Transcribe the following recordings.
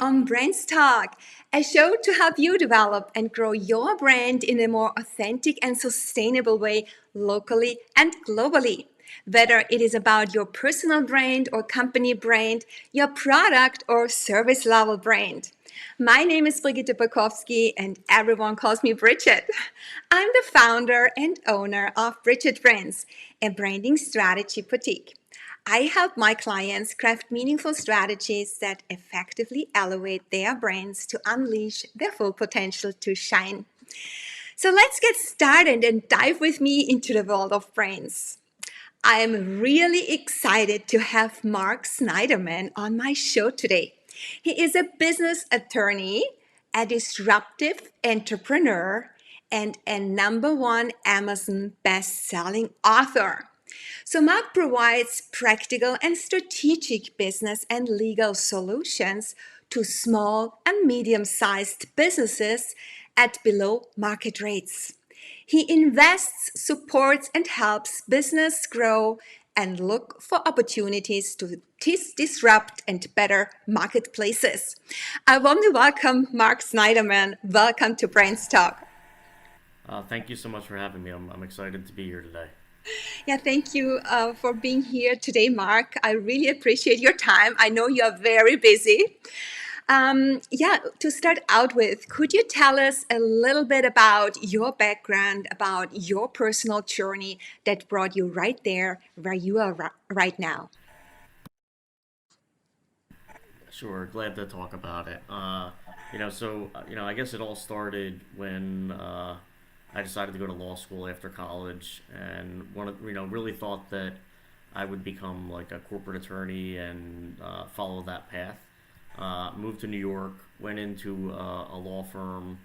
On Brands Talk, a show to help you develop and grow your brand in a more authentic and sustainable way locally and globally. Whether it is about your personal brand or company brand, your product or service level brand. My name is Brigitte Bukowski and everyone calls me Bridget. I'm the founder and owner of Bridget Brands, a branding strategy boutique. I help my clients craft meaningful strategies that effectively elevate their brands to unleash their full potential to shine. So let's get started and dive with me into the world of brands. I'm really excited to have Mark Snyderman on my show today. He is a business attorney, a disruptive entrepreneur, and a #1 Amazon best-selling author. So Mark provides practical and strategic business and legal solutions to small and medium-sized businesses at below market rates. He invests, supports, and helps business grow and look for opportunities to disrupt and better marketplaces. I warmly welcome Mark Snyderman. Welcome to Brains Talk. Thank you so much for having me. I'm excited to be here today. Yeah, thank you for being here today, Mark. I really appreciate your time. I know you're very busy. To start out with, could you tell us a little bit about your background, about your personal journey that brought you right there where you are right now? Sure, glad to talk about it. I guess it all started when I decided to go to law school after college, and really thought that I would become like a corporate attorney and follow that path. Moved to New York, went into a law firm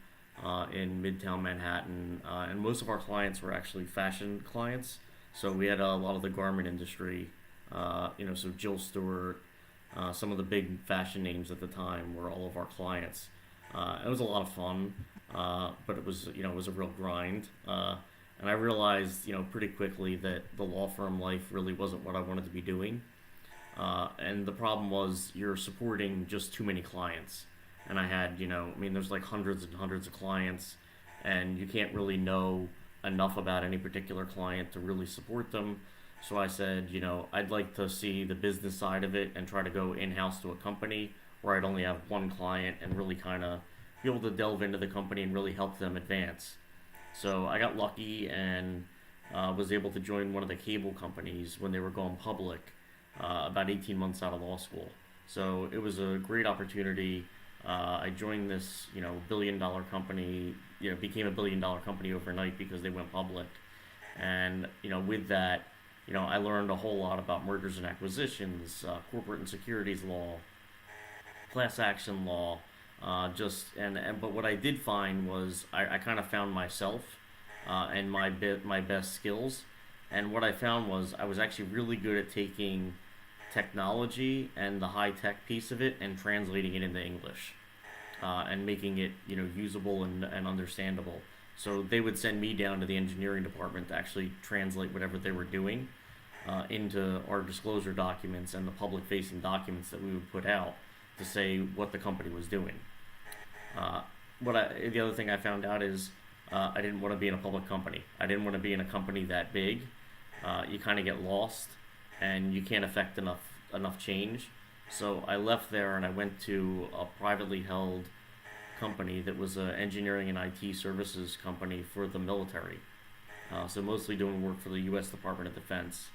in Midtown Manhattan, and most of our clients were actually fashion clients. So we had a lot of the garment industry, so Jill Stewart, some of the big fashion names at the time were all of our clients. It was a lot of fun, but it was a real grind. And I realized, pretty quickly that the law firm life really wasn't what I wanted to be doing. And the problem was you're supporting just too many clients. And I had, there's like hundreds and hundreds of clients, and you can't really know enough about any particular client to really support them. So I said, I'd like to see the business side of it and try to go in-house to a company where I'd only have one client and really kind of be able to delve into the company and really help them advance. So I got lucky and was able to join one of the cable companies when they were going public about 18 months out of law school. So it was a great opportunity. I joined this, billion-dollar company, became a billion-dollar company overnight because they went public. And, with that, I learned a whole lot about mergers and acquisitions, corporate and securities law, class action law, but what I did find was I kind of found myself and my best skills. And what I found was I was actually really good at taking technology and the high tech piece of it and translating it into English, and making it usable and understandable. So they would send me down to the engineering department to actually translate whatever they were doing into our disclosure documents and the public facing documents that we would put out to say what the company was doing. The other thing I found out is I didn't want to be in a public company. I didn't want to be in a company that big. You kind of get lost, and you can't affect enough change. So I left there and I went to a privately held company that was an engineering and IT services company for the military. So mostly doing work for the U.S. Department of Defense.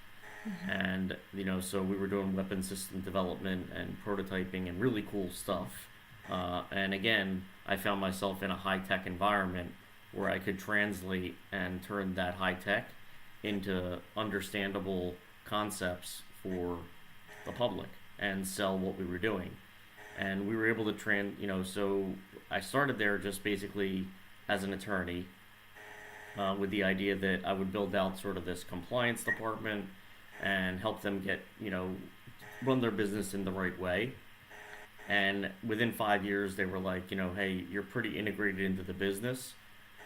And so we were doing weapon system development and prototyping and really cool stuff. And again, I found myself in a high tech environment where I could translate and turn that high tech into understandable concepts for the public and sell what we were doing. And we were able to so I started there just basically as an attorney, with the idea that I would build out sort of this compliance department and help them get, run their business in the right way. And within 5 years, they were like, hey, you're pretty integrated into the business.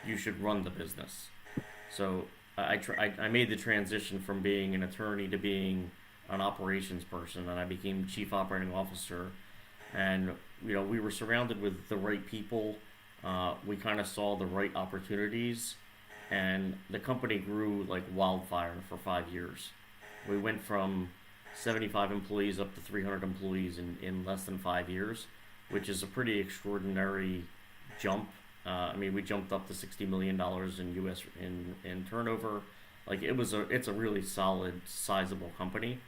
You should run the business. So I made the transition from being an attorney to being an operations person, and I became chief operating officer. And we were surrounded with the right people. We kind of saw the right opportunities, and the company grew like wildfire for 5 years. We went from 75 employees up to 300 employees in less than 5 years, which is a pretty extraordinary jump. I mean, we jumped up to $60 million in U.S. in turnover. Like it's a really solid, sizable company.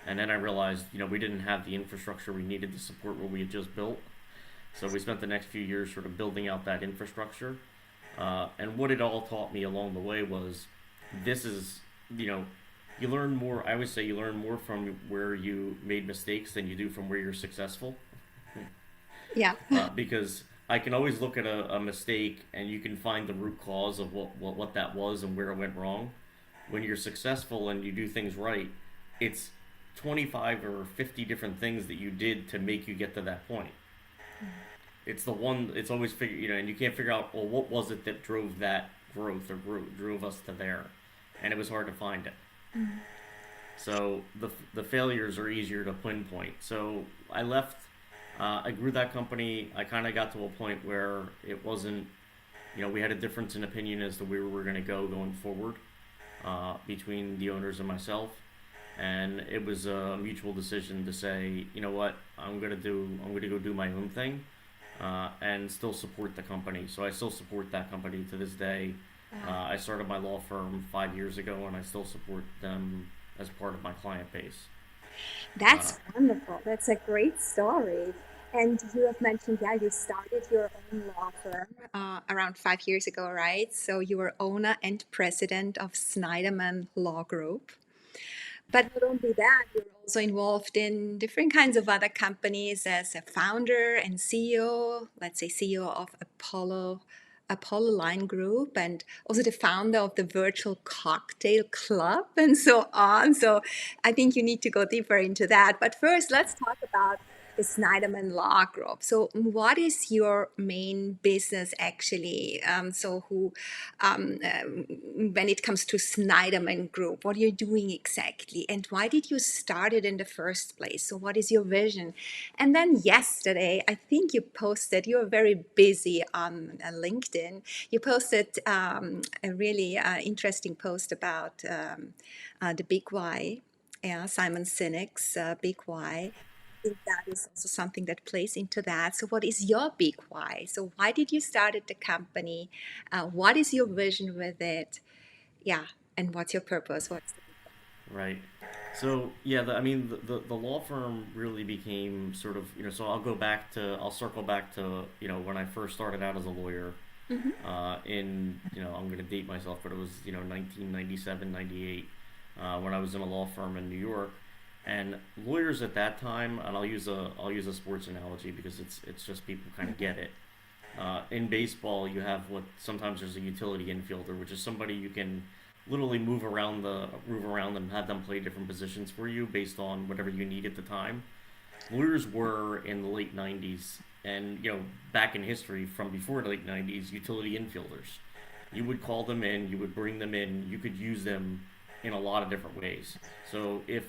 And then I realized, we didn't have the infrastructure we needed to support what we had just built. So we spent the next few years sort of building out that infrastructure. And what it all taught me along the way was this is, you know, you learn more. I always say you learn more from where you made mistakes than you do from where you're successful. Yeah. Because I can always look at a mistake and you can find the root cause of what that was and where it went wrong. When you're successful and you do things right, it's 25 or 50 different things that you did to make you get to that point. It's the one, it's always and you can't figure out, well, what was it that drove that growth or drove us to there? And it was hard to find it. So the failures are easier to pinpoint. So I left. I grew that company. I kind of got to a point where it wasn't, we had a difference in opinion as to where we were going to go going forward between the owners and myself, and it was a mutual decision to say, you know what, I'm going to go do my own thing, and still support the company. So I still support that company to this day. I started my law firm 5 years ago, and I still support them as part of my client base. Uh, That's wonderful. That's a great story. And you have mentioned, yeah, you started your own law firm around 5 years ago, right? So you were owner and president of Snyderman Law Group. But not only that, you're also involved in different kinds of other companies as a founder and CEO, let's say CEO of Apollo Line Group, and also the founder of the Virtual Cocktail Club, and so on. So I think you need to go deeper into that. But first, let's talk about the Snyderman Law Group. So, what is your main business actually? When it comes to Snyderman Group, what you're doing exactly, and why did you start it in the first place? So, what is your vision? And then yesterday, I think you posted. You were very busy on LinkedIn. You posted a really interesting post about the Big Why. Yeah, Simon Sinek's Big Why. I think that is also something that plays into that. So, what is your big why? So, why did you start the company? What is your vision with it? Yeah, and what's your purpose? What's the right. So yeah, I mean, the law firm really became sort of, so I'll circle back to, when I first started out as a lawyer, I'm going to date myself, but it was, 1997, 98, when I was in a law firm in New York. And lawyers at that time, and I'll use a sports analogy because it's just people kind of get it. In baseball, you have what sometimes there's a utility infielder, which is somebody you can literally move around and have them play different positions for you based on whatever you need at the time. Lawyers were in the late '90s, and back in history from before the late '90s, utility infielders. You would call them in, you would bring them in, you could use them in a lot of different ways. So if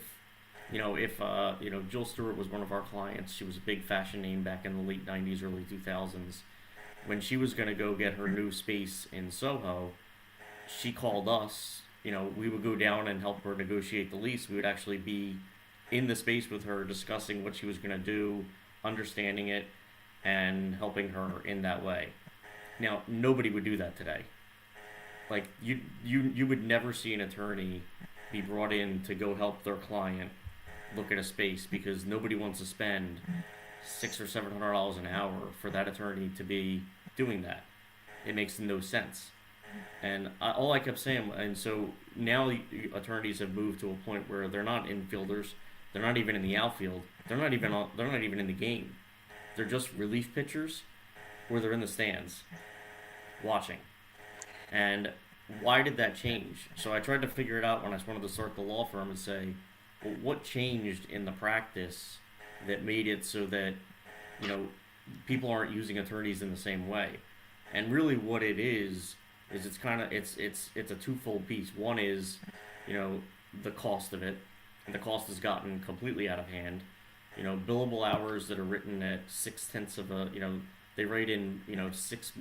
Jill Stewart was one of our clients, she was a big fashion name back in the late '90s, early 2000s. When she was going to go get her new space in Soho, she called us. We would go down and help her negotiate the lease. We would actually be in the space with her, discussing what she was going to do, understanding it, and helping her in that way. Now, nobody would do that today. Like you would never see an attorney be brought in to go help their client look at a space because nobody wants to spend $600 or $700 an hour for that attorney to be doing that. It makes no sense. And all I kept saying, and so now attorneys have moved to a point where they're not infielders, they're not even in the outfield, they're not even in the game. They're just relief pitchers, or they're in the stands watching. And why did that change? So I tried to figure it out when I wanted to start the law firm and say, well, what changed in the practice that made it so that you know people aren't using attorneys in the same way? And really, what it is it's kind of it's a twofold piece. One is, the cost of it, and the cost has gotten completely out of hand. billable hours that are written at 6/10 of a, they write in,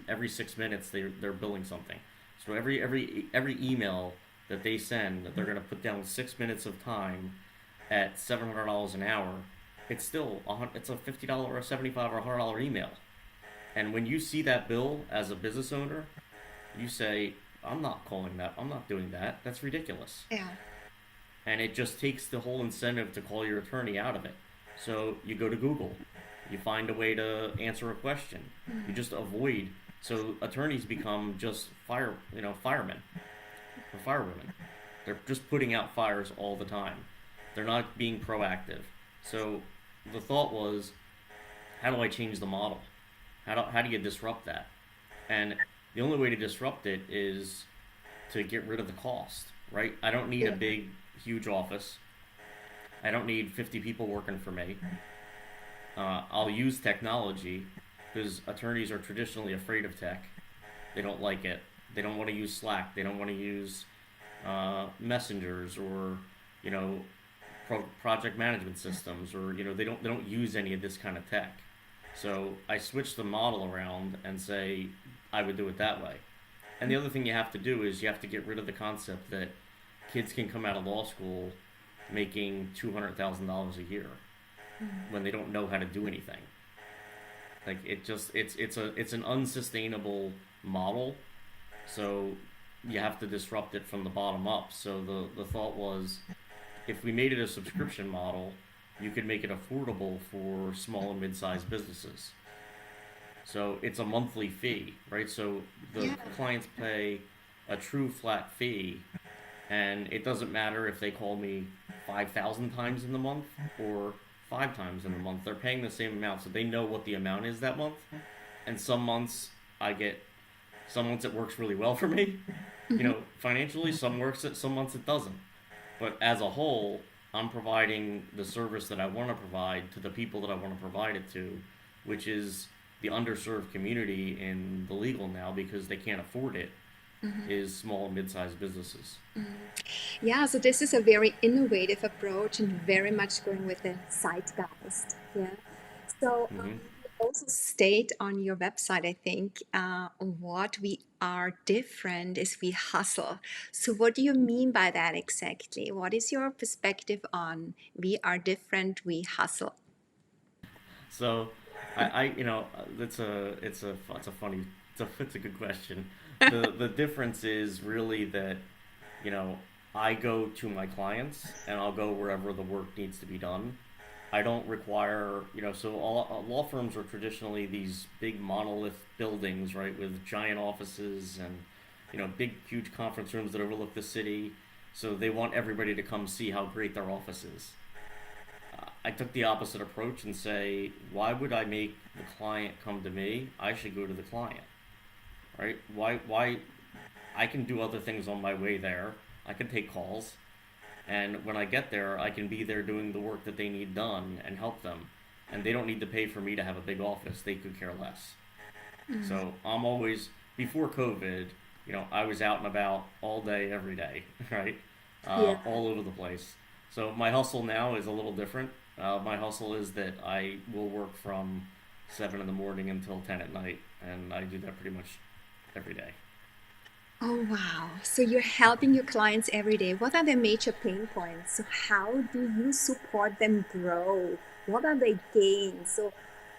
every 6 minutes they're billing something. So every email that they send, they're going to put down 6 minutes of time at $700 an hour. It's still it's a $50 or a $75 or $100 email. And when you see that bill as a business owner, you say, I'm not calling that. I'm not doing that. That's ridiculous. Yeah. And it just takes the whole incentive to call your attorney out of it. So you go to Google, you find a way to answer a question. You just avoid. So attorneys become just firemen or firewomen. They're just putting out fires all the time. They're not being proactive. So the thought was, how do I change the model? How do you disrupt that? And the only way to disrupt it is to get rid of the cost, right? I don't need a big, huge office. I don't need 50 people working for me. I'll use technology because attorneys are traditionally afraid of tech. They don't like it. They don't want to use Slack. They don't want to use messengers or project management systems, or they don't use any of this kind of tech. So I switch the model around and say I would do it that way. And the other thing you have to do is you have to get rid of the concept that kids can come out of law school making $200,000 a year when they don't know how to do anything. Like it's an unsustainable model. So you have to disrupt it from the bottom up. So the thought was, if we made it a subscription model, you could make it affordable for small and mid-sized businesses. So it's a monthly fee, right? So the clients pay a true flat fee, and it doesn't matter if they call me 5,000 times in the month or 5 times in the month. They're paying the same amount, so they know what the amount is that month. And some months it works really well for me, financially. Some months it doesn't. But as a whole, I'm providing the service that I want to provide to the people that I want to provide it to, which is the underserved community in the legal now, because they can't afford it, is small and mid-sized businesses. Yeah, so this is a very innovative approach and very much going with the zeitgeist. Yeah. So hmm you also state on your website, I think, what we are different is we hustle. So what do you mean by that exactly? What is your perspective on we are different, we hustle? So, it's a good question. The difference is really that, you know, I go to my clients and I'll go wherever the work needs to be done. I don't require, so all law firms are traditionally these big monolith buildings, right, with giant offices and, big, huge conference rooms that overlook the city. So they want everybody to come see how great their office is. I took the opposite approach and say, why would I make the client come to me? I should go to the client, right? Why? I can do other things on my way there. I can take calls. And when I get there, I can be there doing the work that they need done and help them. And they don't need to pay for me to have a big office. They could care less. So I'm always, before COVID, I was out and about all day, every day, right? Yeah. All over the place. So my hustle now is a little different. My hustle is that I will work from 7 in the morning until 10 at night. And I do that pretty much every day. Oh, wow. So you're helping your clients every day. What are their major pain points? So how do you support them grow? What are their gains? So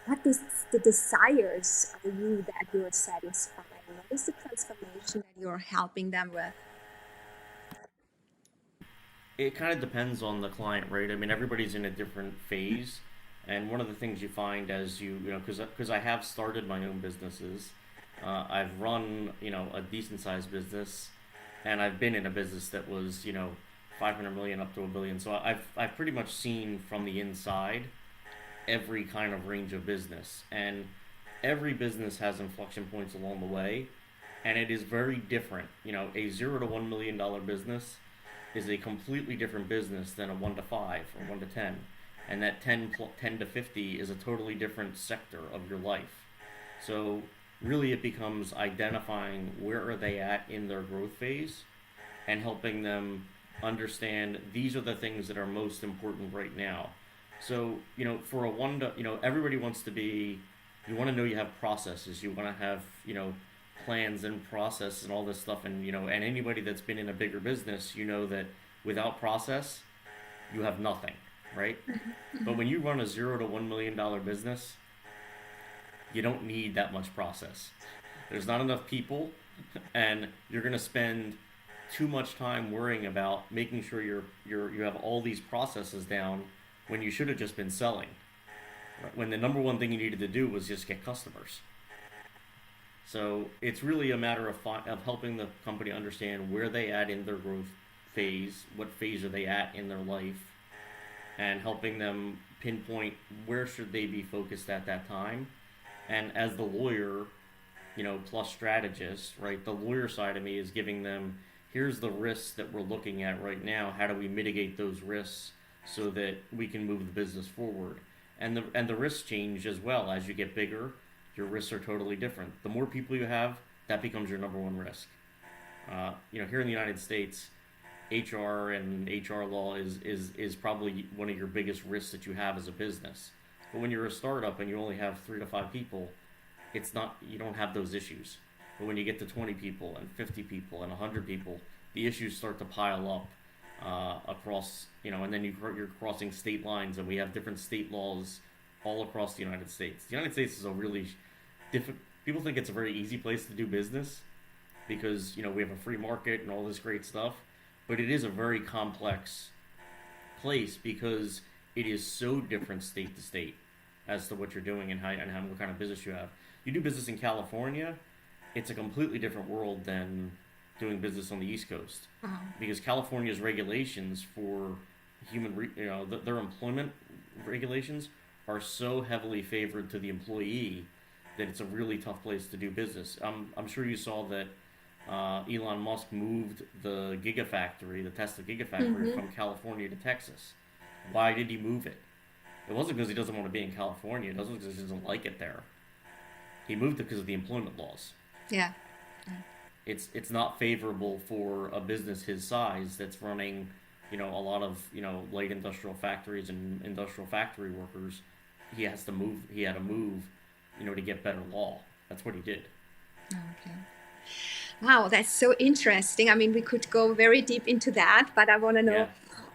what is the desires are you that you're satisfying? What is the transformation that you're helping them with? It kind of depends on the client, right? I mean, everybody's in a different phase, and one of the things you find as because I have started my own businesses, I've run a decent sized business, and I've been in a business that was 500 million up to a billion. So I've pretty much seen from the inside every kind of range of business, and every business has inflection points along the way, and it is very different. A $0 to $1 million business is a completely different business than a 1 to 5 or 1 to 10. And that 10 to 50 is a totally different sector of your life. So really it becomes identifying where are they at in their growth phase and helping them understand these are the things that are most important right now. So, for a one to, everybody wants to be, you want to know you have processes, you want to have, plans and process and all this stuff. And, and anybody that's been in a bigger business, you know that without process, you have nothing, right? But when you run a $0 to $1 million business, you don't need that much process. There's not enough people, and you're going to spend too much time worrying about making sure you have all these processes down when you should have just been selling. Right? When the number one thing you needed to do was just get customers. So it's really a matter of helping the company understand where they at in their growth phase, what phase are they at in their life, and helping them pinpoint where should they be focused at that time. And as the lawyer, plus strategist, right? The lawyer side of me is giving them, here's the risks that we're looking at right now. How do we mitigate those risks so that we can move the business forward? And the risks change as well as you get bigger. Your risks are totally different. The more people you have, that becomes your number one risk. Here in the United States, HR and HR law is probably one of your biggest risks that you have as a business. But when you're a startup and you only have 3 to 5 people, it's not, you don't have those issues. But when you get to 20 people and 50 people and 100 people, the issues start to pile up across, and then you're crossing state lines, and we have different state laws all across the United States. The United States is a really different. People think it's a very easy place to do business because we have a free market and all this great stuff, but it is a very complex place because it is so different state to state as to what you're doing and what kind of business you have. You do business in California, it's a completely different world than doing business on the East Coast, because California's regulations for their employment regulations are so heavily favored to the employee that it's a really tough place to do business. I'm sure you saw that Elon Musk moved the Tesla Gigafactory from California to Texas. Why did he move it? It wasn't because he doesn't want to be in California. It wasn't because he doesn't like it there. He moved it because of the employment laws. Yeah. It's not favorable for a business his size that's running, a lot of, light industrial factories and industrial factory workers. He had to move, to get better law. That's what he did. Okay. Wow, that's so interesting. I mean, we could go very deep into that, but I want to know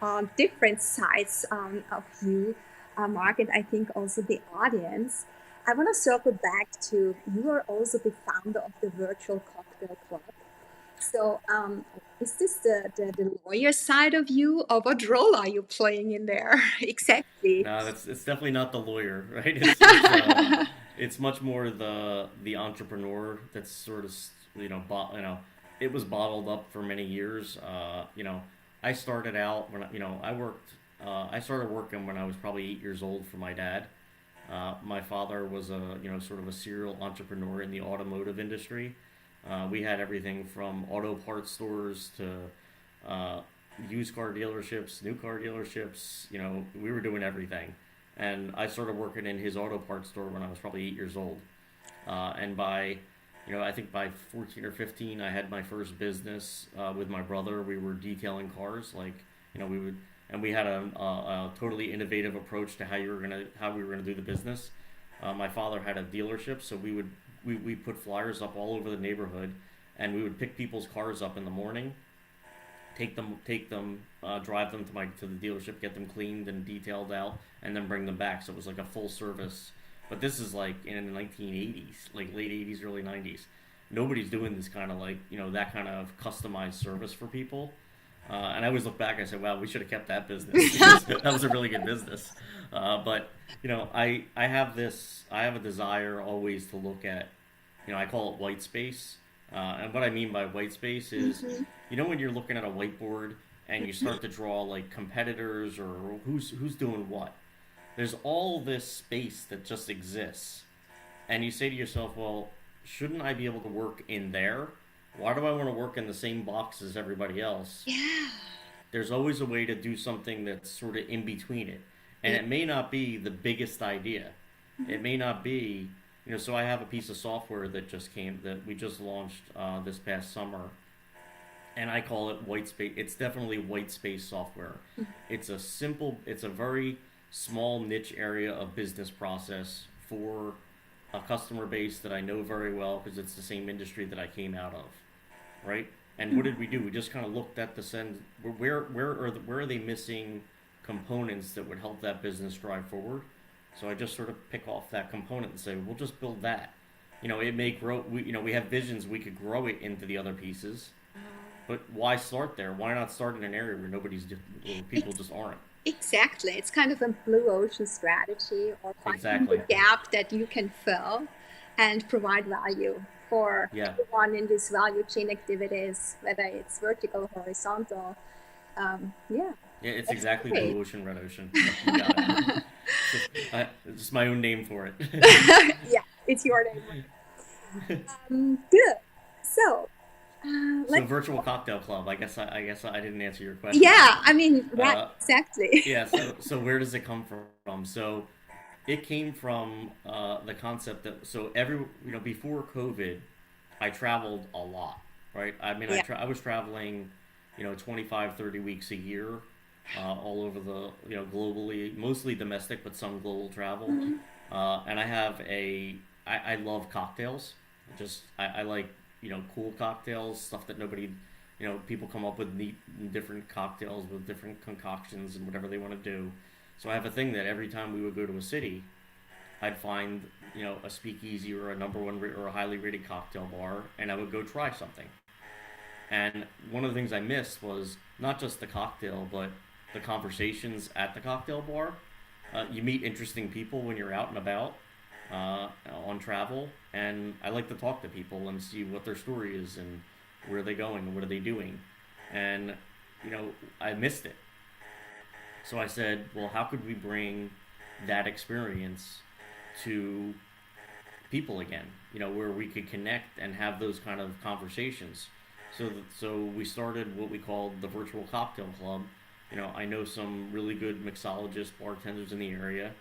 Yeah. different sides of you, Mark, and I think also the audience. I want to circle back to you are also the founder of the Virtual Cocktail Club. So, is this the lawyer side of you, or what role are you playing in there exactly? No, it's definitely not the lawyer, right? It's much more the entrepreneur that's sort of it was bottled up for many years. I started out when I started working when I was probably 8 years old for my dad. My father was a sort of a serial entrepreneur in the automotive industry. We had everything from auto parts stores to uh, used car dealerships, new car dealerships. We were doing everything. And I started working in his auto parts store when I was probably 8 years old. And I think by 14 or 15, I had my first business with my brother. We were detailing cars, and we had a totally innovative approach to how we were gonna do the business. My father had a dealership, so we put flyers up all over the neighborhood, and we would pick people's cars up in the morning, drive them to the dealership, get them cleaned and detailed out, and then bring them back. So it was like a full service. But this is like in the 1980s, like late 80s, early 90s. Nobody's doing this kind of that kind of customized service for people. And I always look back and I say, wow, we should have kept that business. That was a really good business. But I have a desire always to look at, I call it white space. And what I mean by white space is, when you're looking at a whiteboard and you start to draw like competitors or who's doing what. There's all this space that just exists. And you say to yourself, well, shouldn't I be able to work in there? Why do I want to work in the same box as everybody else? Yeah. There's always a way to do something that's sort of in between it. And Yeah. it may not be the biggest idea. It may not be, so I have a piece of software that we just launched this past summer. And I call it white space. It's definitely white space software. It's a very small niche area of business process for a customer base that I know very well because it's the same industry that I came out of, right? And what did we do? We just kind of looked at the send where are they missing components that would help that business drive forward. So I just sort of pick off that component and say we'll just build that. It may grow. We have visions. We could grow it into the other pieces, but why start there? Why not start in an area where where people Ex- just aren't? Exactly. It's kind of a blue ocean strategy or finding the Exactly. gap that you can fill and provide value for Yeah. everyone in these value chain activities, whether it's vertical, horizontal. Yeah, Yeah, it's that's exactly great. blue ocean, red ocean. Yep, you got it. It's just my own name for it. Yeah, it's your name. Good. So, So let's. virtual cocktail club. I guess I didn't answer your question. Yeah, I mean, right, Uh, exactly. yeah. So where does it come from? So it came from the concept that before COVID, I traveled a lot. Right. I mean, Yeah. I was traveling, 25, 30 weeks a year, all over globally, mostly domestic, but some global travel. Mhm. And I love cocktails. I like, cool cocktails, stuff that people come up with neat and different cocktails with different concoctions and whatever they want to do. So I have a thing that every time we would go to a city, I'd find, a speakeasy or a number one or a highly rated cocktail bar, and I would go try something. And one of the things I missed was not just the cocktail, but the conversations at the cocktail bar. You meet interesting people when you're out and about on travel, and I like to talk to people and see what their story is and where are they going and what are they doing. And, I missed it. So I said, well, how could we bring that experience to people again, where we could connect and have those kind of conversations. So we started what we called the virtual cocktail club. I know some really good mixologists, bartenders in the area.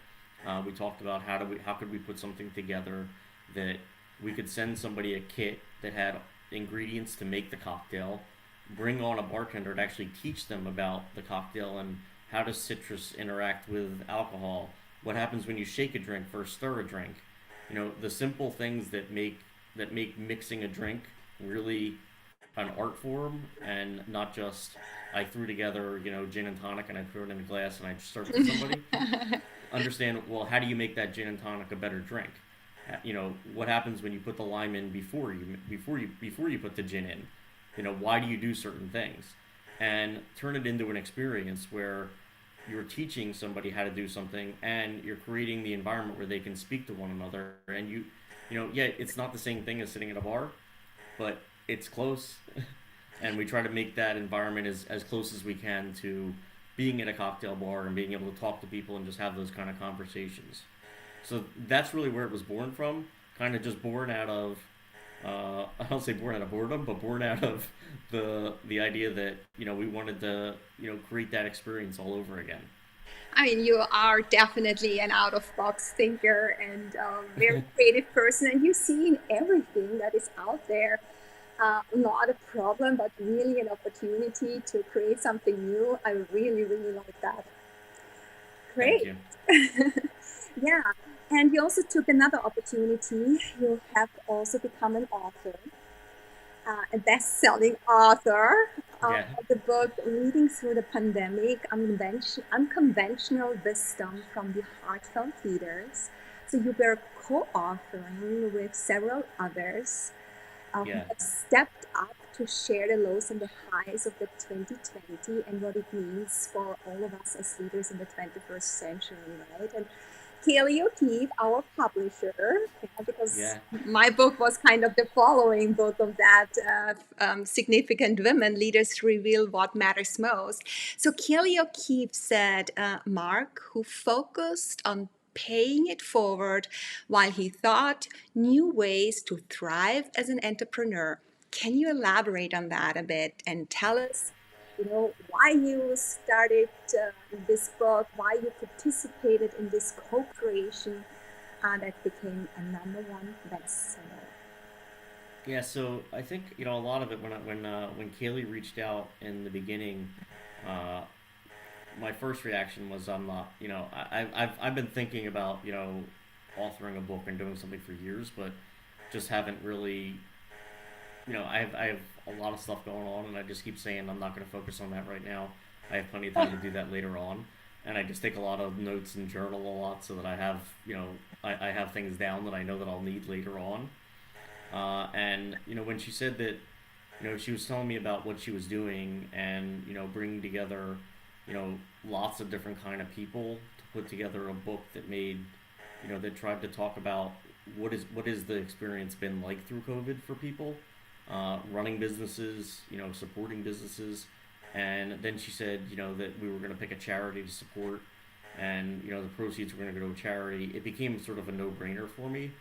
We talked about how could we put something together that we could send somebody a kit that had ingredients to make the cocktail, bring on a bartender to actually teach them about the cocktail and how does citrus interact with alcohol, what happens when you shake a drink versus stir a drink, the simple things that make mixing a drink really an art form and not just I threw together gin and tonic and I threw it in a glass and I served it to somebody. Understand, well, how do you make that gin and tonic a better drink? What happens when you put the lime in before you put the gin in? Why do you do certain things? And turn it into an experience where you're teaching somebody how to do something and you're creating the environment where they can speak to one another and yeah, it's not the same thing as sitting at a bar, but it's close. And we try to make that environment as close as we can to being at a cocktail bar and being able to talk to people and just have those kind of conversations. So that's really where it was born from, kind of just born out of I don't say born out of boredom, but born out of the idea that we wanted to create that experience all over again. I mean, you are definitely an out of box thinker and very creative person, and you see in everything that is out there not a problem, but really an opportunity to create something new. I really, really like that. Thank Great. you. Yeah. And you also took another opportunity. You have also become an author, a best-selling author Yeah, of the book Reading Through the Pandemic, Unconventional Wisdom from the Heartfelt Leaders. So you were co-authoring with several others who yeah, have stepped up to share the lows and the highs of the 2020 and what it means for all of us as leaders in the 21st century, right? And Kaylee O'Keefe, our publisher, yeah, because yeah, my book was kind of the following book of that significant women leaders reveal what matters most. So Kelly O'Keefe said, Mark, who focused on paying it forward while he thought new ways to thrive as an entrepreneur. Can you elaborate on that a bit and tell us, why you started this book, why you participated in this co-creation that became a number one bestseller? yeah. So I think a lot of it when Kaylee reached out in the beginning, uh, my first reaction was I'm not, I've been thinking about, authoring a book and doing something for years, but just haven't really, I have a lot of stuff going on, and I just keep saying I'm not going to focus on that right now. I have plenty of time to do that later on, and I just take a lot of notes and journal a lot so that I have, I have things down that I know that I'll need later on. And when she said that, she was telling me about what she was doing, and bringing together, lots of different kind of people to put together a book that made, that tried to talk about what is the experience been like through COVID for people, running businesses, supporting businesses. And then she said, that we were going to pick a charity to support, and the proceeds were going to go to a charity. It became sort of a no-brainer for me.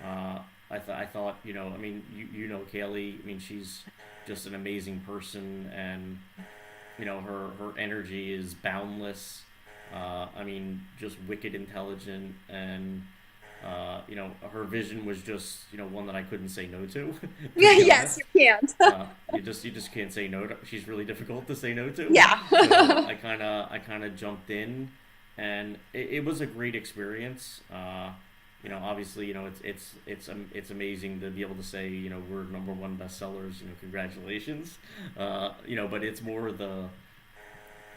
I thought, I mean, you know Kaylee. I mean, she's just an amazing person, and her energy is boundless. I mean, just wicked intelligent, and her vision was just one that I couldn't say no to, to be Yes, honest. you can't. You just can't say no to. She's really difficult to say no to. So Yeah. I kind of jumped in, and it was a great experience. Obviously, it's amazing to be able to say we're number one bestsellers. Congratulations. But it's more the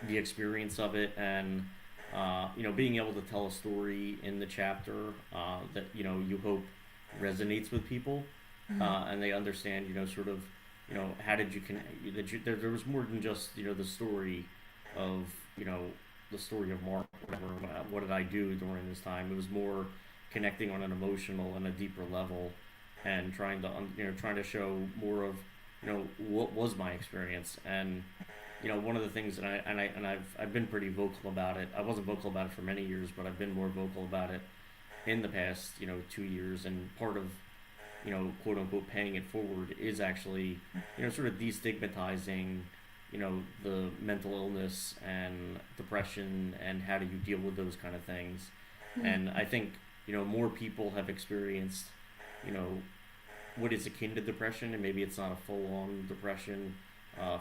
experience of it, and being able to tell a story in the chapter that you hope resonates with people, and they understand sort of how did you there was more than just the story of the story of Mark, whatever. What did I do during this time? It was more connecting on an emotional and a deeper level, and trying to show more of what was my experience. And one of the things that I've been pretty vocal about it. I wasn't vocal about it for many years, but I've been more vocal about it in the past 2 years. And part of quote unquote paying it forward is actually sort of destigmatizing the mental illness and depression, and how do you deal with those kind of things. And I think more people have experienced you know what is akin to depression, and maybe it's not a full on depression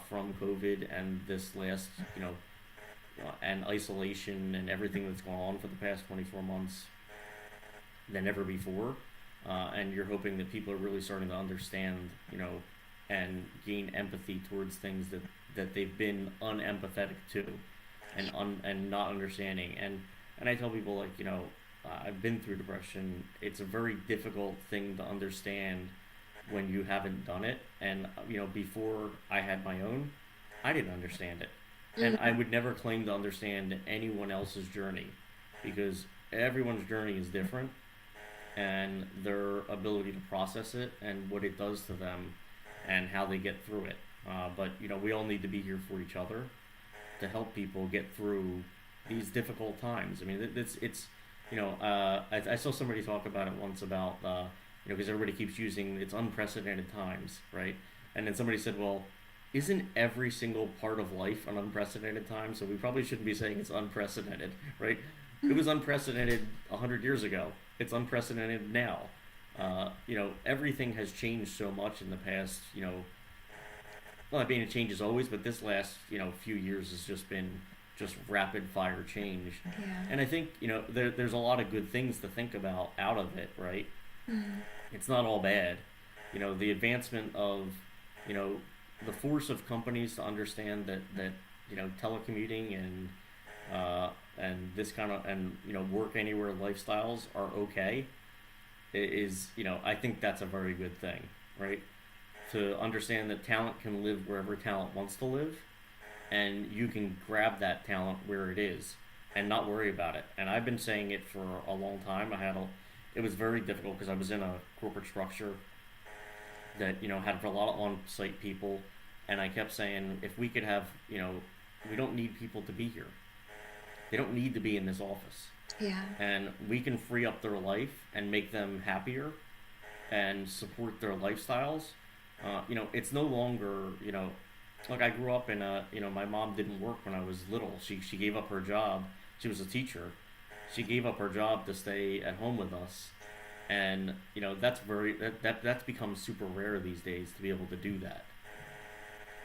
from COVID and this last and isolation and everything that's gone on for the past 24 months than ever before. And you're hoping that people are really starting to understand, and gain empathy towards things that they've been unempathetic to, and not understanding. And I tell people, like, I've been through depression. It's a very difficult thing to understand when you haven't done it. And before I had my own, I didn't understand it, and I would never claim to understand anyone else's journey, because everyone's journey is different, and their ability to process it and what it does to them and how they get through it. But we all need to be here for each other to help people get through these difficult times. I mean, it's I saw somebody talk about it once about because everybody keeps using it's unprecedented times, right? And then somebody said, well, isn't every single part of life an unprecedented time? So we probably shouldn't be saying it's unprecedented, right? It was unprecedented 100 years ago. It's unprecedented now. Everything has changed so much in the past. Well, I mean, it changes always, but this last few years has just been just rapid fire change. Yeah. And I think there's a lot of good things to think about out of it, right? Mm. It's not all bad. The advancement of the force of companies to understand that telecommuting and this kind of and work anywhere lifestyles are okay is I think that's a very good thing, right? To understand that talent can live wherever talent wants to live, and you can grab that talent where it is and not worry about it. And I've been saying it for a long time. It was very difficult because I was in a corporate structure that had a lot of on-site people, and I kept saying, if we could have we don't need people to be here. They don't need to be in this office, Yeah. and we can free up their life and make them happier and support their lifestyles. It's no longer like I grew up in my mom didn't work when I was little. She gave up her job. She was a teacher. She gave up her job to stay at home with us, and that's that's become super rare these days to be able to do that.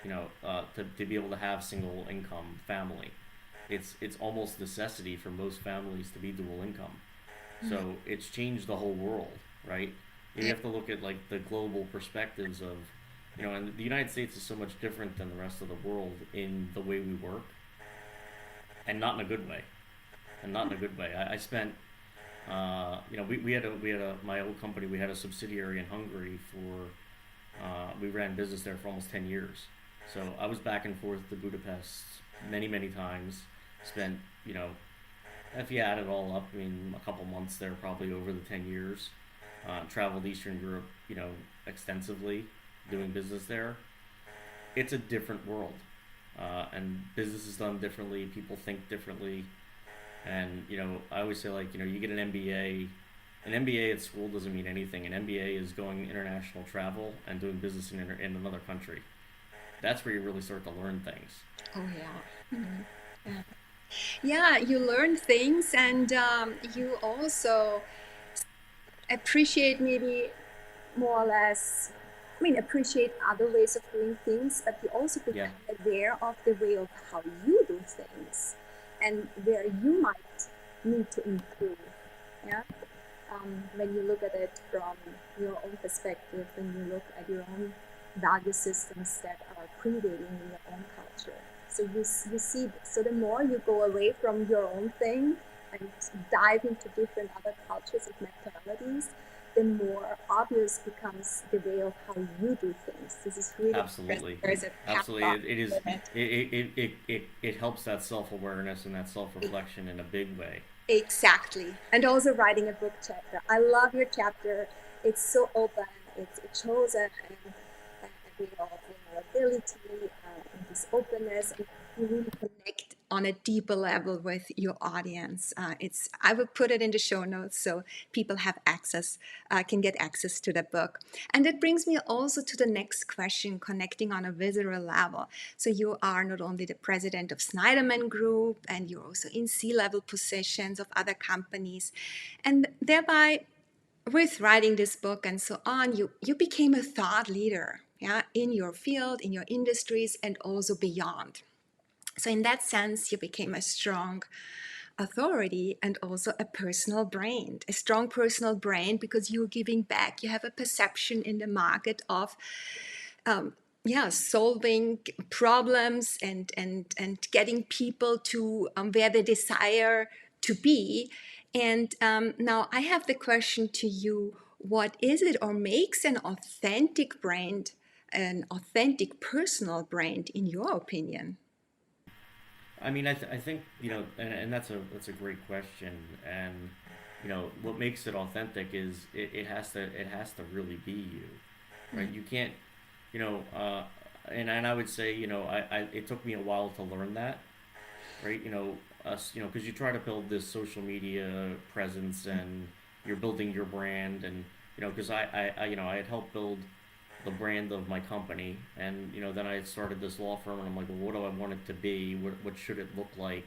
To be able to have single income family. it's almost necessity for most families to be dual income. So it's changed the whole world, right? You have to look at like the global perspectives of, and the United States is so much different than the rest of the world in the way we work, and not in a good way, and not in a good way. I spent, we had a my old company. We had a subsidiary in Hungary for, we ran business there for almost 10 years. So I was back and forth to Budapest many times. Spent, if you add it all up, I mean, a couple months there probably over the 10 years. Traveled Eastern Europe, extensively, doing business there. It's a different world, and business is done differently. People think differently, and I always say like you get an MBA. An MBA at school doesn't mean anything. An MBA is going international travel and doing business in another country. That's where you really start to learn things. Oh yeah. Yeah. Yeah, you learn things, and you also appreciate maybe more or less, I mean, appreciate other ways of doing things, but you also Yeah, become aware of the way of how you do things and where you might need to improve. Yeah. When you look at it from your own perspective, when you look at your own value systems that are predating in your own culture. So you see, so the more you go away from your own thing and dive into different other cultures and mentalities, the more obvious becomes the way of how you do things. This is really interesting. absolutely, There's a absolutely. paradox It is. with it. It helps that self awareness and that self reflection in a big way. Exactly. And also writing a book chapter. I love your chapter. It's so open. It shows a way of vulnerability and this openness. And you really connect on a deeper level with your audience. I will put it in the show notes so people have access, can get access to the book. And that brings me also to the next question, connecting on a visceral level. So you are not only the president of Snyderman Group, and you're also in C-level positions of other companies, and thereby with writing this book and so on, you became a thought leader, yeah, in your field, in your industries, and also beyond. So in that sense, you became a strong authority and also a personal brand, a strong personal brand, because you're giving back. You have a perception in the market of yeah, solving problems and getting people to where they desire to be. And now I have the question to you: what is it or makes an authentic brand, an authentic personal brand, in your opinion? I mean, I think and that's a great question, and what makes it authentic is it has to really be you, right? You can't, you know, uh, and I would say, it took me a while to learn that, right? Us, because you try to build this social media presence and you're building your brand, and because I had helped build the brand of my company, and then I had started this law firm, and I'm like, well, what do I want it to be? What should it look like?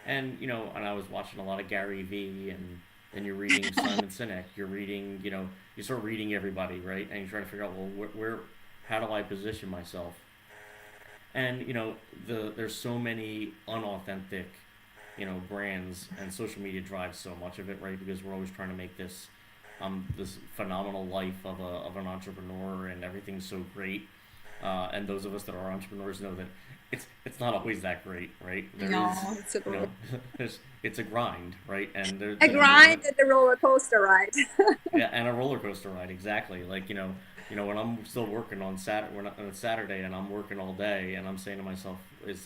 And and I was watching a lot of Gary Vee, and then you're reading Simon Sinek, you're reading, you start reading everybody, right? And you're trying to figure out, well, how do I position myself? And there's so many unauthentic brands, and social media drives so much of it, right? Because we're always trying to make this phenomenal life of an entrepreneur, and everything's so great. And those of us that are entrepreneurs know that it's not always that great, right? There is, No, it's a, you know, it's a grind, right? And there, a grind and a roller coaster ride. yeah, and a roller coaster ride, exactly. Like when I'm still working on when on Saturday, and I'm working all day, and I'm saying to myself,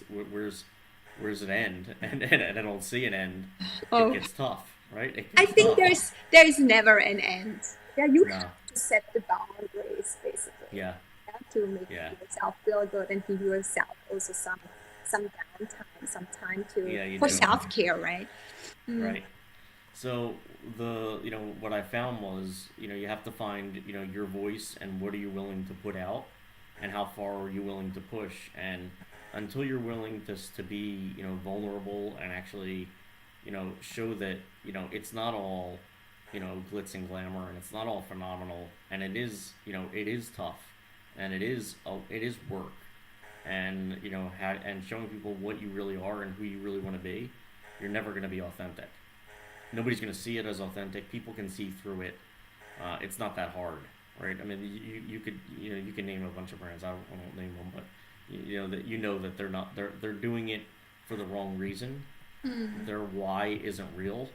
where's it end? And I don't see an end. It Oh, gets tough, right? It I gets think tough. there's never an end. Yeah, you have No, to set the boundaries basically. yeah, Yeah, to make yeah, yourself feel good and give yourself also some downtime, some time to yeah. You for do, self care, right? right? So what I found was you have to find your voice, and what are you willing to put out, and how far are you willing to push, and until you're willing to be vulnerable, and actually show that it's not all glitz and glamour, and it's not all phenomenal, and it is tough, and it is work, and and showing people what you really are and who you really want to be, you're never going to be authentic. Nobody's going to see it as authentic. People can see through it. It's not that hard, right? I mean, you could you can name a bunch of brands. I won't name them, but that they're doing it for the wrong reason. Their why isn't real,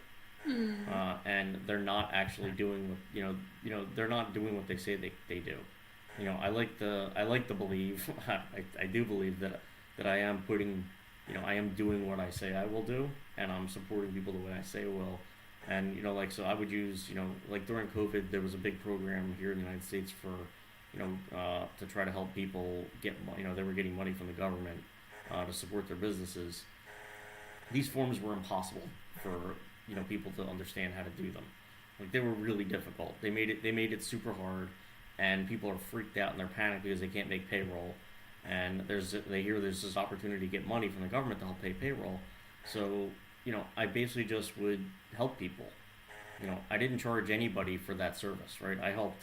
and they're not actually doing what they're not doing what they say they do. I like to believe I do believe that I am putting I am doing what I say I will do, and I'm supporting people the way I say I will. And so I would use like during COVID there was a big program here in the United States for to try to help people get they were getting money from the government to support their businesses. These forms were impossible for people to understand how to do them. Like they were really difficult. They made it super hard, and people are freaked out and they're panicked because they can't make payroll. And they hear there's this opportunity to get money from the government to help pay payroll. So I basically just would help people. I didn't charge anybody for that service, right? I helped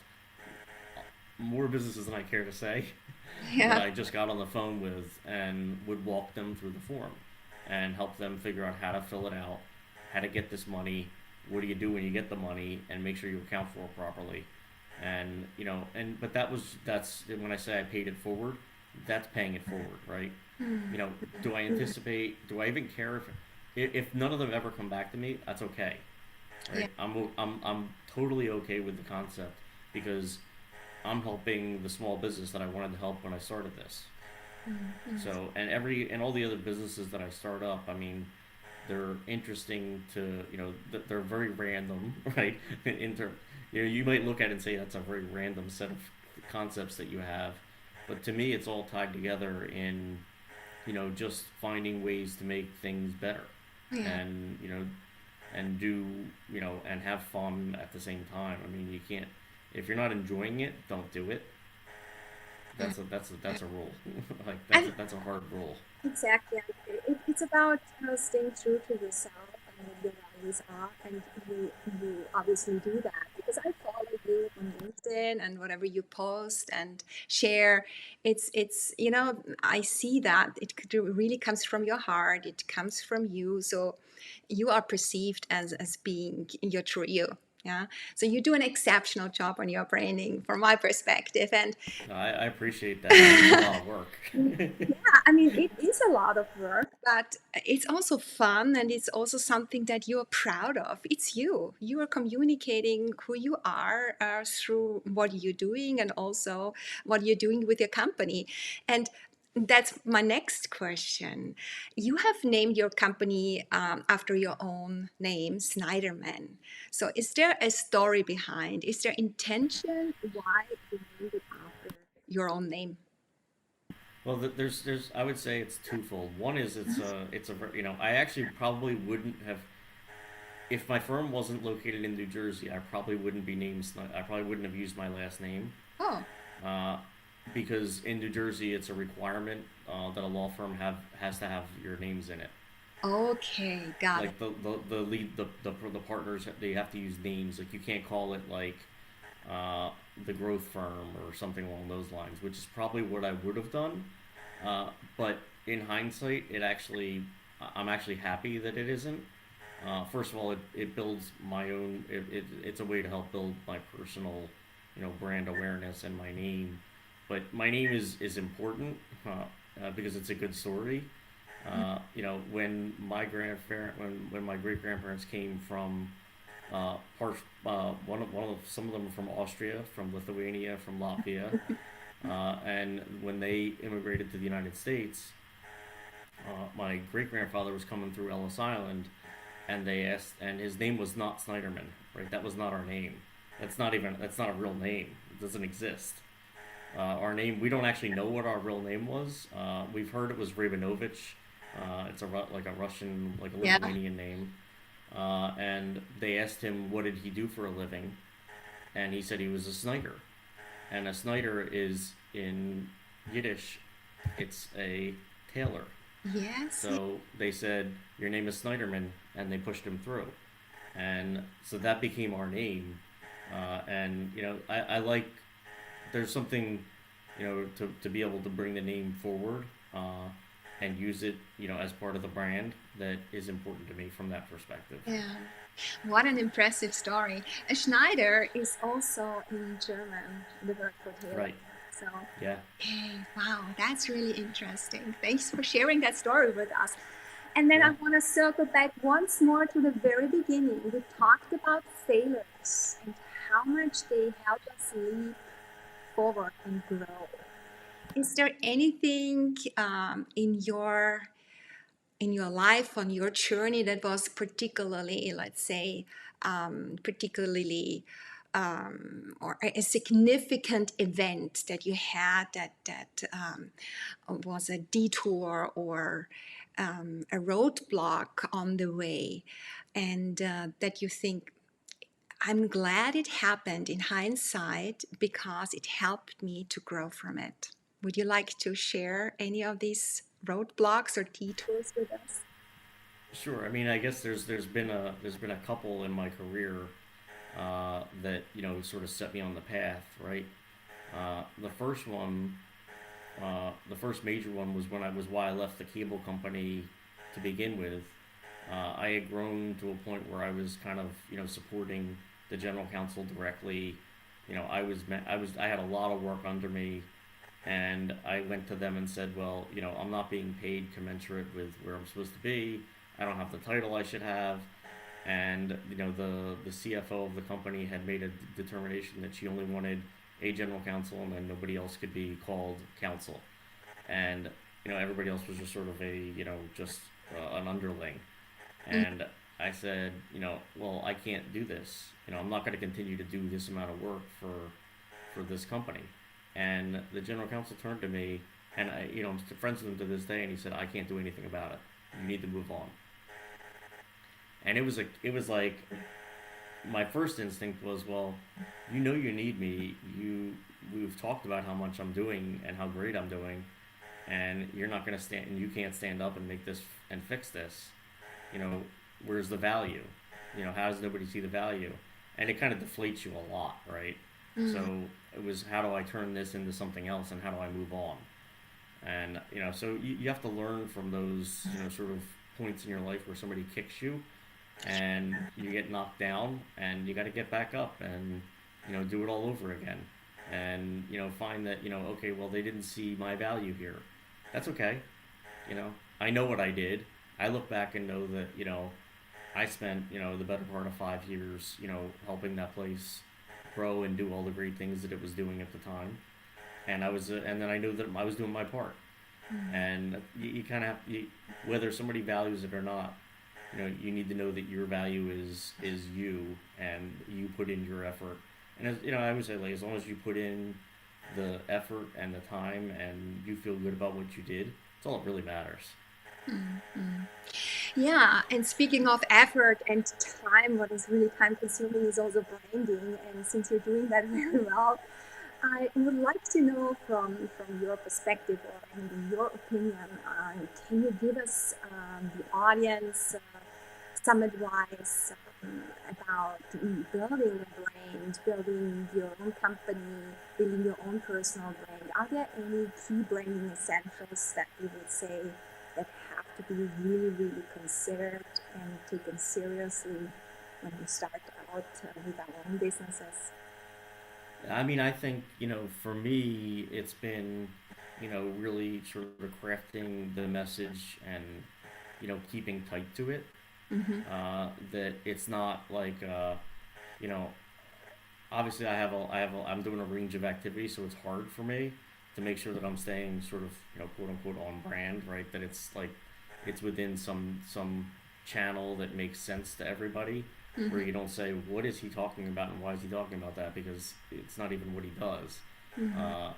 more businesses than I care to say that Yeah. I just got on the phone with and would walk them through the form and help them figure out how to fill it out, how to get this money, what do you do when you get the money, and make sure you account for it properly. And but that's when I say I paid it forward, that's paying it forward, right? Do I anticipate? Do I even care if none of them ever come back to me? That's okay, Yeah. right? I'm totally okay with the concept because I'm helping the small business that I wanted to help when I started this. So and all the other businesses that I start up, I mean, they're interesting to they're very random, right? In term, you might look at it and say that's a very random set of concepts that you have, but to me, it's all tied together in just finding ways to make things better, Yeah. and and do and have fun at the same time. I mean, you can't if you're not enjoying it, don't do it. That's a rule. Like And that's a hard rule. exactly. It's about staying true to yourself and what your values are, and you obviously do that because I follow you on LinkedIn and whatever you post and share. It's I see that really comes from your heart. It comes from you, so you are perceived as being your true you. Yeah. So you do an exceptional job on your branding, from my perspective, and I appreciate that. I mean, it's a lot of work. yeah, I mean, it is a lot of work, but it's also fun and it's also something that you're proud of. It's you. You are communicating who you are through what you're doing and also what you're doing with your company. And that's my next question. You have named your company after your own name, Snyderman. So, is there a story behind? Is there intention why you named it after your own name? Well, there's I would say it's twofold. One is I actually probably wouldn't have if my firm wasn't located in New Jersey. I probably wouldn't be named. I probably wouldn't have used my last name Oh. uh, because in New Jersey it's a requirement that a law firm has to have your names in it. Okay, got it. Like the lead the partners, they have to use names. Like you can't call it like uh, the growth firm or something along those lines, which is probably what I would have done. But in hindsight, I'm actually happy that it isn't. First of all, it builds my own. It's a way to help build my personal, brand awareness and my name. But my name is important because it's a good story. When my great grandparents came from some of them from Austria, from Lithuania, from Latvia, and when they immigrated to the United States, my great grandfather was coming through Ellis Island, and they asked, and his name was not Snyderman, right? That was not our name. That's not a real name. It doesn't exist. Our name, we don't actually know what our real name was. We've heard it was Rabinovich. It's like a Russian, like a Yeah. Lithuanian name. And they asked him what did he do for a living, and he said he was a Snyder. And a Snyder is in Yiddish, it's a tailor. Yes. So they said your name is Snyderman, and they pushed him through, and so that became our name. And I like there's something to be able to bring the name forward, and use it, as part of the brand, that is important to me from that perspective. Yeah. What an impressive story. Schneider is also in German, the word for tailor. Right. So, Yeah. hey, wow, that's really interesting. Thanks for sharing that story with us. And then I Yeah. want to circle back once more to the very beginning. We talked about failures and how much they help us leap forward and grow. Is there anything in your life on your journey that was particularly, let's say, particularly or a significant event that you had that was a detour or a roadblock on the way, and that you think, I'm glad it happened in hindsight because it helped me to grow from it. Would you like to share any of these roadblocks or detours with us? Sure. I mean, I guess there's been a couple in my career, that sort of set me on the path, right? The first one, the first major one was why I left the cable company to begin with. I had grown to a point where I was kind of supporting the general counsel directly. I had a lot of work under me, and I went to them and said, well, I'm not being paid commensurate with where I'm supposed to be. I don't have the title I should have. And the CFO of the company had made a determination that she only wanted a general counsel, and then nobody else could be called counsel. And everybody else was just sort of just an underling. And I said, well, I can't do this. I'm not going to continue to do this amount of work for this company. And the general counsel turned to me, and I'm still friends with him to this day, and he said, I can't do anything about it. You need to move on. And it was like my first instinct was, well, you need me. We've talked about how much I'm doing and how great I'm doing, and you're not going to stand, and you can't stand up and make this and fix this. You know, where's the value? How does nobody see the value? And it kind of deflates you a lot, right? So it was, how do I turn this into something else, and how do I move on? And so you have to learn from those sort of points in your life where somebody kicks you and you get knocked down, and you got to get back up and do it all over again, and find that okay, well, they didn't see my value here. That's okay. I know what I did. I look back and know that I spent the better part of 5 years helping that place grow and do all the great things that it was doing at the time, and then I knew that I was doing my part. And you kind of have, whether somebody values it or not, you need to know that your value is you, and you put in your effort. And as I would say, like, as long as you put in the effort and the time, and you feel good about what you did, it's all that really matters. Yeah, and speaking of effort and time, what is really time consuming is also branding. And since you're doing that very well, I would like to know from your perspective or in your opinion, can you give us, the audience, some advice about building a brand, building your own company, building your own personal brand? Are there any key branding essentials that you would say that have to be really, really considered and taken seriously when we start out with our own businesses? I mean, I think for me, it's been really sort of crafting the message, and keeping tight to it. That it's not like you know obviously I'm doing a range of activities, so it's hard for me to make sure that I'm staying sort of quote unquote on brand, right? That it's like it's within some channel that makes sense to everybody, where you don't say, what is he talking about and why is he talking about that, because it's not even what he does. uh,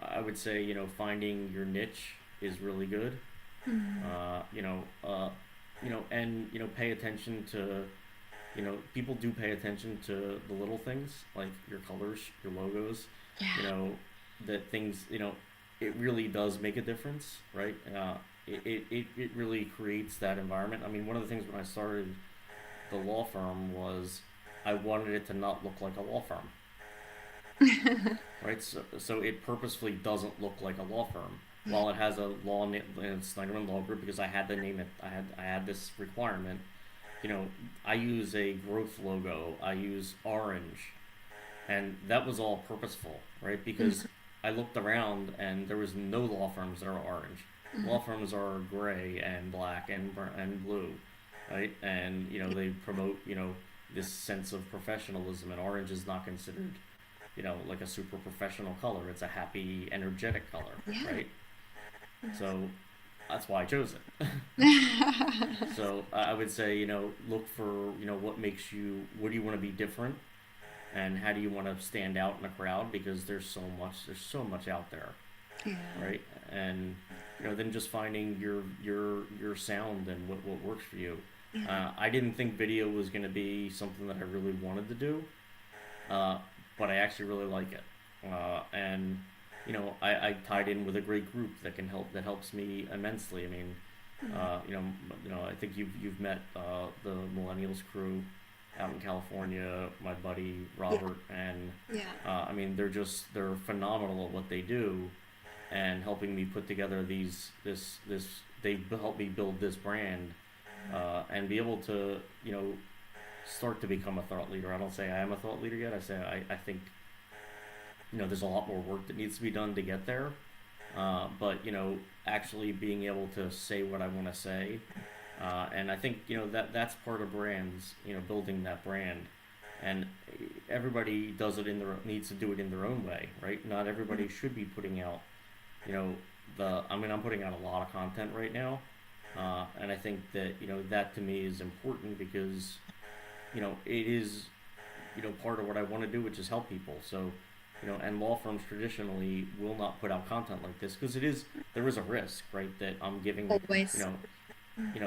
I would say finding your niche is really good. uh, you know uh, and pay attention to people do pay attention to the little things, like your colors, your logos, you Yeah. know that things, it really does make a difference, right? It really creates that environment. I mean, one of the things when I started the law firm was I wanted it to not look like a law firm. right? So it purposefully doesn't look like a law firm. While it has a law name, Snyderman Law Group, because I had to name it, I had this requirement. You know, I use a growth logo. I use orange, and that was all purposeful, right? Because I looked around and there was no law firms that are orange. Law firms are gray and black and blue, right? And they promote this sense of professionalism, and orange is not considered like a super professional color. It's a happy, energetic color, Yeah. right? So that's why I chose it. So I would say look for what makes you, what do you want to be different, and how do you want to stand out in a crowd, because there's so much out there, Yeah. right? And then just finding your sound and what works for you. I didn't think video was going to be something that I really wanted to do, uh, but I actually really like it. And I tied in with a great group that helps me immensely. I mean, I think you've met the Millennials crew out in California, my buddy Yeah. Robert, and Yeah. I mean they're phenomenal at what they do, and helping me put together they helped me build this brand, and be able to start to become a thought leader. I don't say I am a thought leader yet. I say I think there's a lot more work that needs to be done to get there. But actually being able to say what I want to say, and I think that's part of brands. Building that brand, and everybody does it in their needs to do it in their own way, right? Not everybody should be putting out, you know, I mean, I'm putting out a lot of content right now, and I think that that to me is important, because it is part of what I want to do, which is help people. So and law firms traditionally will not put out content like this, because there is a risk, right, that I'm giving, you Always. know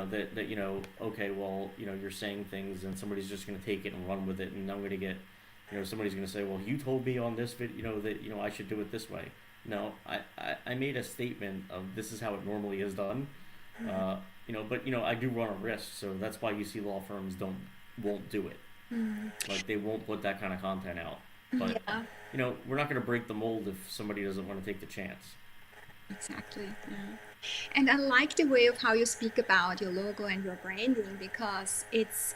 that okay, well, you're saying things and somebody's just going to take it and run with it, and I'm going to get, somebody's going to say, well, you told me on this video, that I should do it this way. No, I made a statement of this is how it normally is done. But I do run a risk, so that's why you see law firms won't do it. Like, they won't put that kind of content out. But Yeah. we're not going to break the mold if somebody doesn't want to take the chance. Exactly. Yeah. And I like the way of how you speak about your logo and your branding, because it's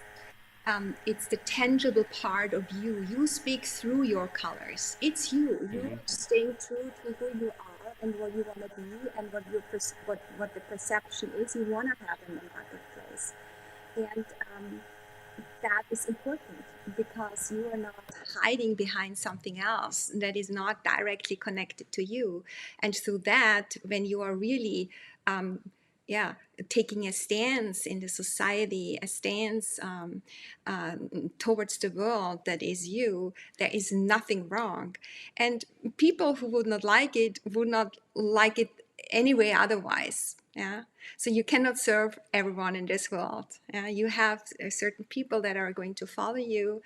the tangible part of you. You speak through your colors. It's you. You Hmm. are staying true to who you are and what you want to be, and what the perception is you want to have in the marketplace. And that is important, because you are not hiding behind something else that is not directly connected to you. And through that, when you are really um, yeah, taking a stance in the society, a stance towards the world that is you, there is nothing wrong. And people who would not like it anyway otherwise. Yeah. So you cannot serve everyone in this world. Yeah? You have certain people that are going to follow you,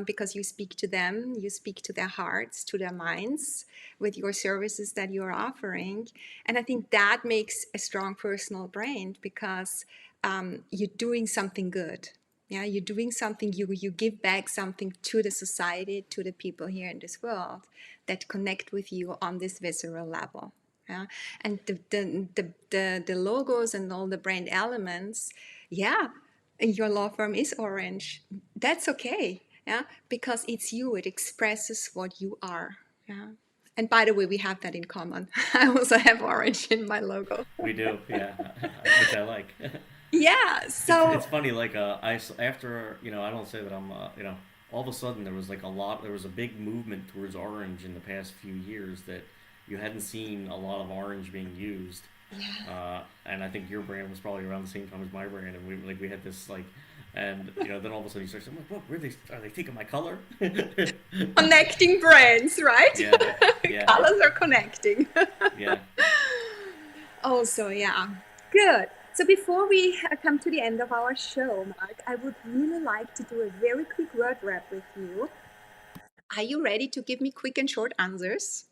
because you speak to them, you speak to their hearts, to their minds, with your services that you're offering. And I think that makes a strong personal brand, because you're doing something good. Yeah, you're doing something, you give back something to the society, to the people here in this world that connect with you on this visceral level. Yeah. And the logos and all the brand elements, yeah, your law firm is orange. That's okay. Yeah, because it's you. It expresses what you are. Yeah. And by the way, we have that in common. I also have orange in my logo. We do, yeah, which I like. Yeah. It's So funny, like, after I don't say that I'm all of a sudden there was a big movement towards orange in the past few years that you hadn't seen a lot of orange being used. yeah, And I think your brand was probably around the same time as my brand, and we had this, like, and then all of a sudden you start saying, what, really, are they taking my color? connecting brands, right? Yeah, yeah, Colors are connecting. yeah. Also, yeah, good. So before we come to the end of our show, Mark, I would really like to do a very quick word wrap with you. Are you ready to give me quick and short answers?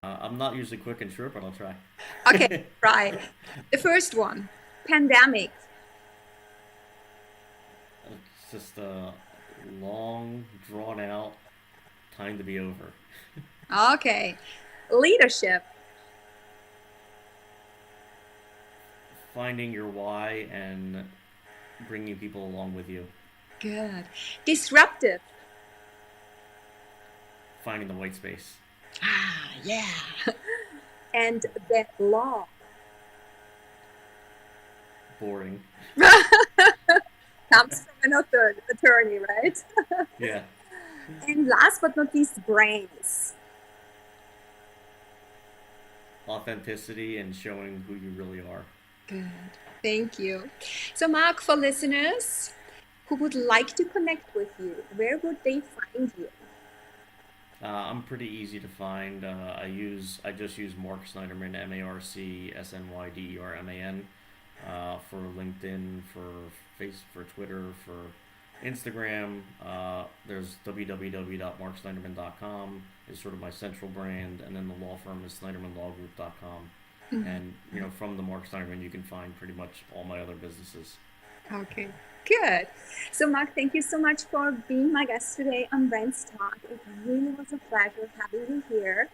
I'm not usually quick and short, but I'll try. Okay, right. The first one, pandemic. It's just a long, drawn out Time to be over. Okay. Leadership. Finding your why and bringing people along with you. Good. Disruptive. Finding the white space. Ah, yeah. And the law. Boring. Comes from an attorney, right? Yeah. And last but not least, brains. Authenticity and showing who you really are. Good. Thank you. So, Mark, for listeners who would like to connect with you, where would they find you? I'm pretty easy to find. I just use Mark Snyderman, MarcSnyderman, for LinkedIn, for for Twitter, for Instagram. There's www.marksnyderman.com is sort of my central brand, and then the law firm is SnydermanLawGroup.com. And from the Mark Snyderman, you can find pretty much all my other businesses. Okay, good. So, Mark, thank you so much for being my guest today on Brand's Talk. It really was a pleasure having you here,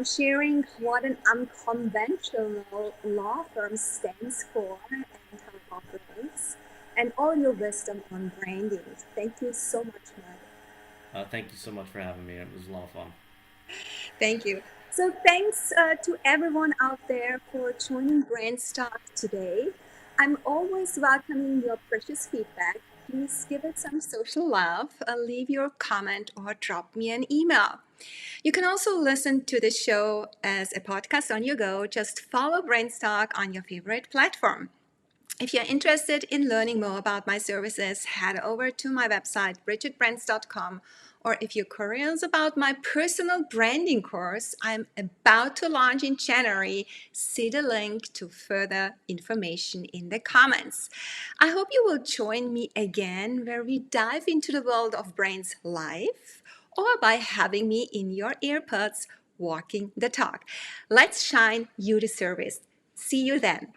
sharing what an unconventional law firm stands for and how it operates, and all your wisdom on branding. Thank you so much, Mark. Thank you so much for having me. It was a lot of fun. Thank you. So, thanks to everyone out there for joining Brand's Talk today. I'm always welcoming your precious feedback. Please give it some social love, leave your comment, or drop me an email. You can also listen to the show as a podcast on your go. Just follow Brand's Talk on your favorite platform. If you're interested in learning more about my services, head over to my website, bridgetbrands.com. Or if you're curious about my personal branding course I'm about to launch in January, see the link to further information in the comments. I hope you will join me again where we dive into the world of brands live or by having me in your earbuds walking the talk. Let's shine you the service. See you then.